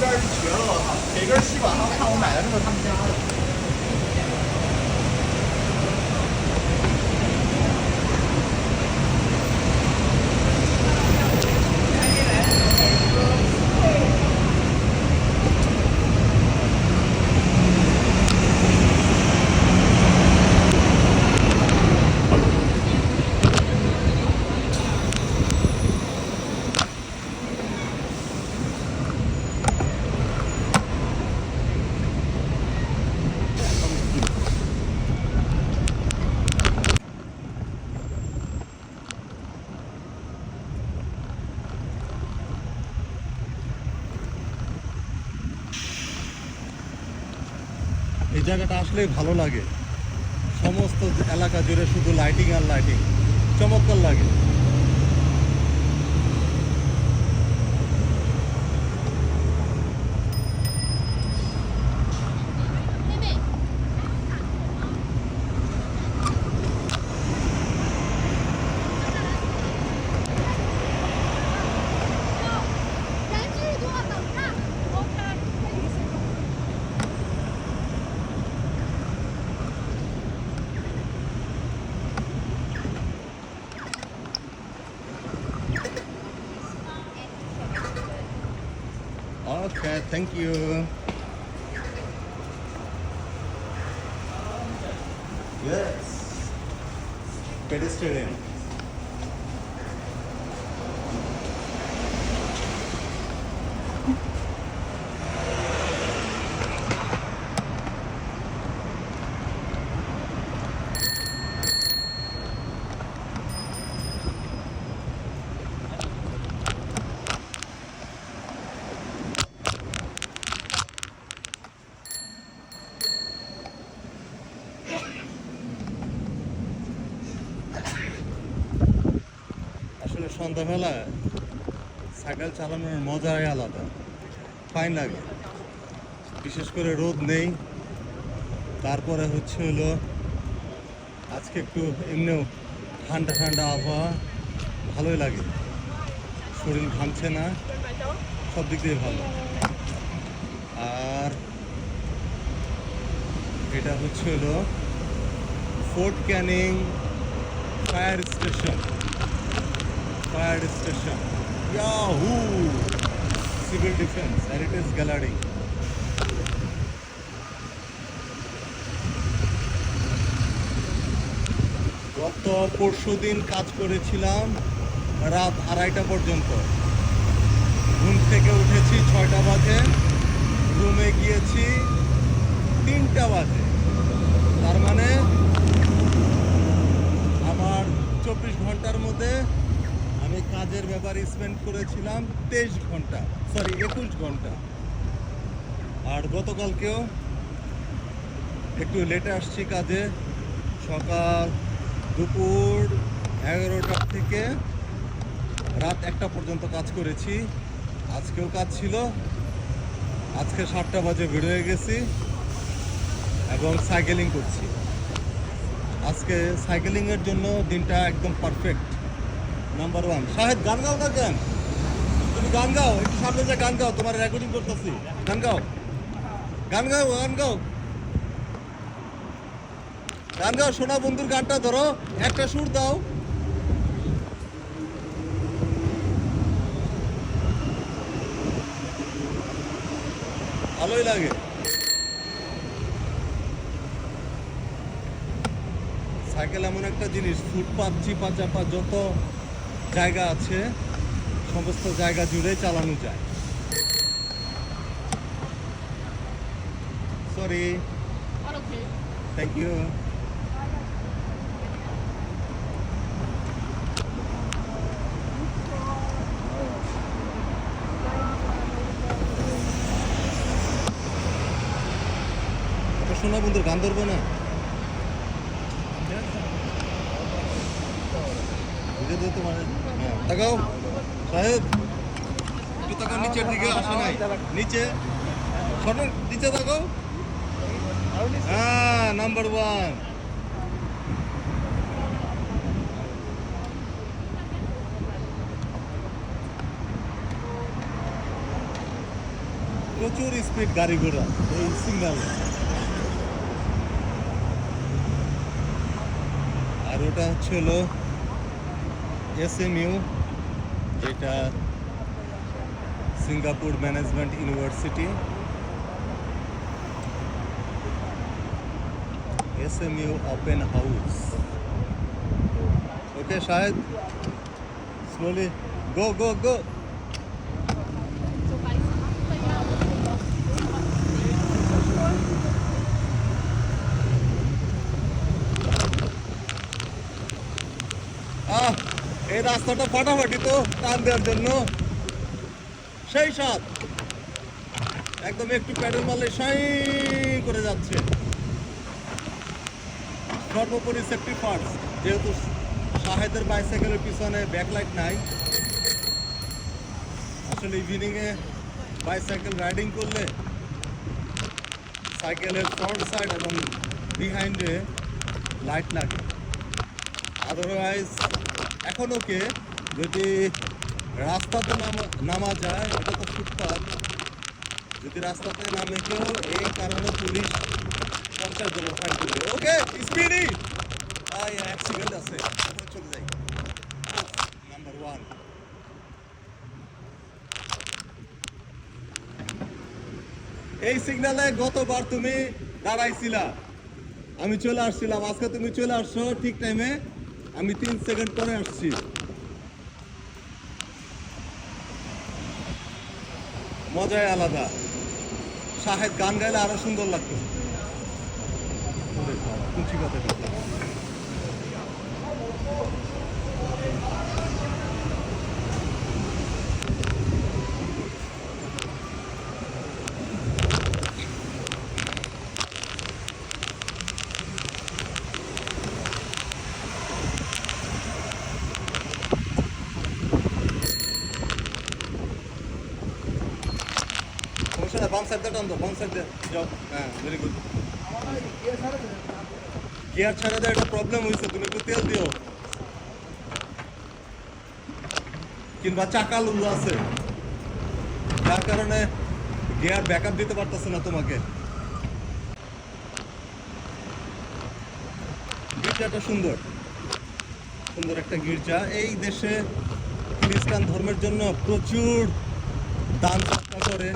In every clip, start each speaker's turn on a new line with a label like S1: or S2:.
S1: 边是瘸了，我操！给根吸管，他们看我买的是不是他们家的？এই
S2: জায়গাটা আসলেই ভালো লাগে। সমস্ত এলাকা জুড়ে শুধু লাইটিং আর লাইটিং, চমৎকার লাগে। Okay, thank you. Yes. Pedestrian. আসলে সন্ধ্যাবেলায় সাইকেল চালানোর মজাই আলাদা, ফাইন লাগে। বিশেষ করে রোদ নেই, তারপরে হচ্ছে হলো আজকে একটু এমনিও ঠান্ডা ঠান্ডা আবহাওয়া, ভালোই লাগে। শরীর ঘামছে না, সব দিক দিয়ে ভালো। আর এটা হচ্ছে হলো fort Canning fire station. Yahoo civil defence heritage gallery. গত পরশুদিন কাজ করেছিলাম রাত 2:30 পর্যন্ত। ঘুম থেকে উঠেছি 6টা বাজে, রুমে গিয়েছি 3টা বাজে। তার মানে আমার 24 ঘন্টার মধ্যে আমি কাজের ব্যাপারে স্পেন্ড করেছিলাম 21 ঘন্টা। আর গতকালকেও একটু লেটে আসছি কাজে। সকাল দুপুর 11টা থেকে রাত 1টা পর্যন্ত কাজ করেছি। আজকেও কাজ ছিল। আজকে 7টা বাজে বের হয়ে গেছি এবং সাইকেলিং করছি। আজকে সাইকেলিংয়ের জন্য দিনটা একদম পারফেক্ট। নাম্বার 1। শাহেদ, গান গাও না কেন? তুমি গান গাও, একটু সামনে যা গান গাও, তোমার রেকর্ডিং করতেছি। গান গাও, গান গাও, গান গাও, গান গাও। সোনা বন্ধুর গানটা ধরো, একটা সুর দাও। ভালোই লাগে। সাইকেল এমন একটা জিনিস, ফুটপাত চিপা চাপা যত জায়গা আছে সমস্ত জায়গা জুড়ে চালানো যায়। Sorry, thank you. শোনা বন্ধুর গান ধরবো না, বুঝে দিতে মানে। হ্যাঁ, তাকাও সাহেব, একটু তাকাও নিচের দিকে। আসে নাই নিচে, শোনো নিচে তাকাও। হ্যাঁ, নাম্বার 1। প্রচুর স্পিড গাড়ি ঘোড়া এই সিগন্যাল। আর ওটা হচ্ছে হলো SMU, যেটা Singapore management university. SMU open house. Okay Shahed, slowly go go go. এই রাস্তাটা ফাটাফাটি তো টান দেওয়ার জন্য সেই সাথ একদম একটু প্যাডেল মারলে সাই করে যাচ্ছে। সর্বোপরি সেফটি ফার্স্ট, যেহেতু শাহেদের বাইসাইকেলের পিছনে ব্যাকলাইট নাই। আসলে ইভিনিংয়ে বাইসাইকেল রাইডিং করলে সাইকেলের ফ্রন্ট সাইড এবং বিহাইন্ডে লাইট লাগে। আদারওয়াইজ এখন ওকে যদি রাস্তাতে নামা যায়, এটা তো ফুটপাথ, যদি রাস্তাতে নামে কেউ এই কারণে পুলিশ 50 ফাইন করবে। ওকে স্পিডি অ্যাক্সিডেন্ট আছে, চলে যাই। নাম্বার 1 এই সিগন্যালে গতবার তুমি দাঁড়াইছিলা, আমি চলে আসছিলাম। আজকে তুমি চলে আসছো ঠিক টাইমে, আমি 3 সেকেন্ড পরে আসছি। মজাই আলাদা। শাহেদ গান গাইলে আরো সুন্দর লাগতো। কুচি কথা বাম সাইড দিয়ে টান দাও, বাম সাইড দিয়ে যাও। হ্যাঁ, ভেরি গুড। গিয়ার ছাড়া দেয়, একটা প্রবলেম হয়েছে, তুমি একটু তেল দিও, কিংবা চাকা লুজ আছে, যার কারণে গিয়ার ব্যাকআপ দিতে পারতেছে না তোমাকে। গির্জাটা সুন্দর, সুন্দর একটা গির্জা। এই দেশে খ্রিস্টান ধর্মের জন্য প্রচুর দান সৎকার করে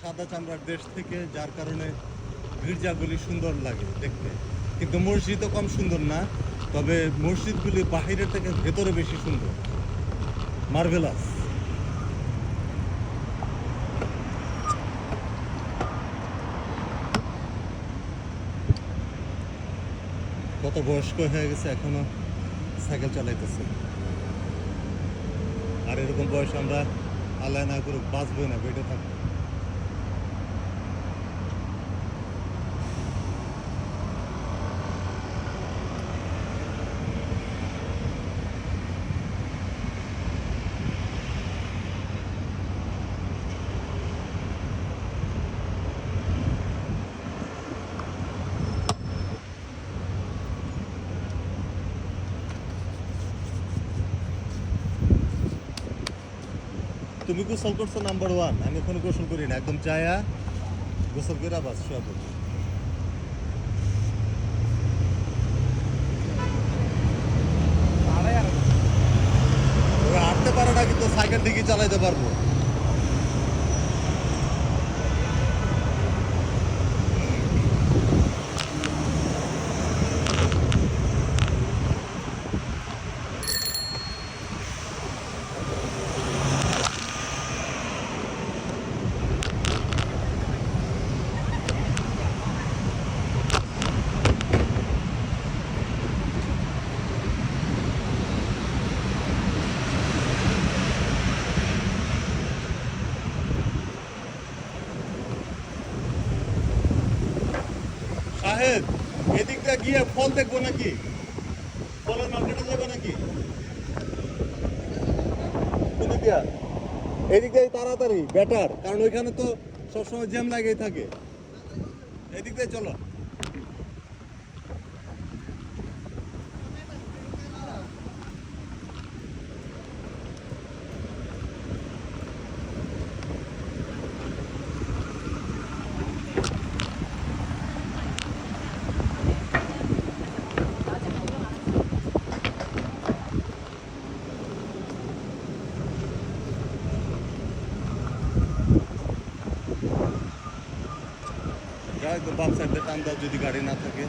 S2: সাদা চামড়ার দেশ থেকে, যার কারণে গির্জাগুলি সুন্দর লাগে দেখতে। কিন্তু মসজিদও কম সুন্দর না, তবে মসজিদগুলি বাহিরের থেকে ভেতরে বেশি সুন্দর, মার্ভেলাস। কত বয়স্ক হয়ে গেছে, এখনো সাইকেল চালাইতেছে। আর এরকম বয়স আমরা আল্লাহ না করুক বাঁচবই না, বেঁচে থাকবো। তুমি গোসল করছো নাম্বার 1, আমি এখন গোসল করি না, একদম চায়া গোসল করে বাস সব। হাঁটতে পারে না, কিন্তু সাইকেল ঠিকই চালাইতে পারবো। শাহেদ, এদিকটা গিয়ে ফল দেখবো নাকি? ফলের মার্কেটে যাবো নাকি? এদিক দিয়ে তাড়াতাড়ি বেটার, কারণ ওইখানে তো সবসময় জ্যাম লাগেই থাকে। এদিক দিয়ে চলো। একদম বাম সাইডে টান দাও যদি গাড়ি না থাকে।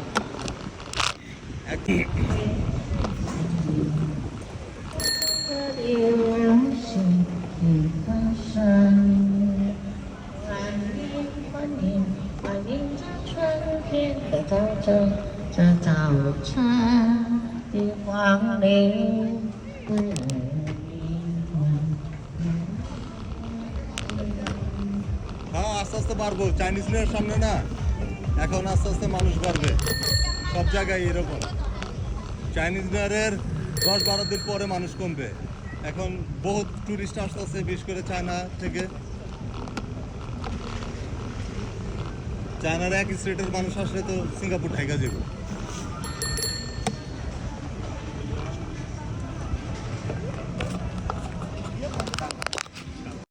S2: হ্যাঁ, আস্তে আস্তে বাড়বো। চাইনিজ নিউ ইয়ার সামনে না, এখন আস্তে আস্তে মানুষ বাড়বে সব জায়গায় এরকম। চাইনিজ নিউ ইয়ারের 10-12 দিন পরে মানুষ কমবে। এখন বহুত টুরিস্ট আসতেছে, বিশেষ করে চায়না থেকে। চায়নার এক স্টেটের মানুষ আসলে তো সিঙ্গাপুর ঢাকা যাবে।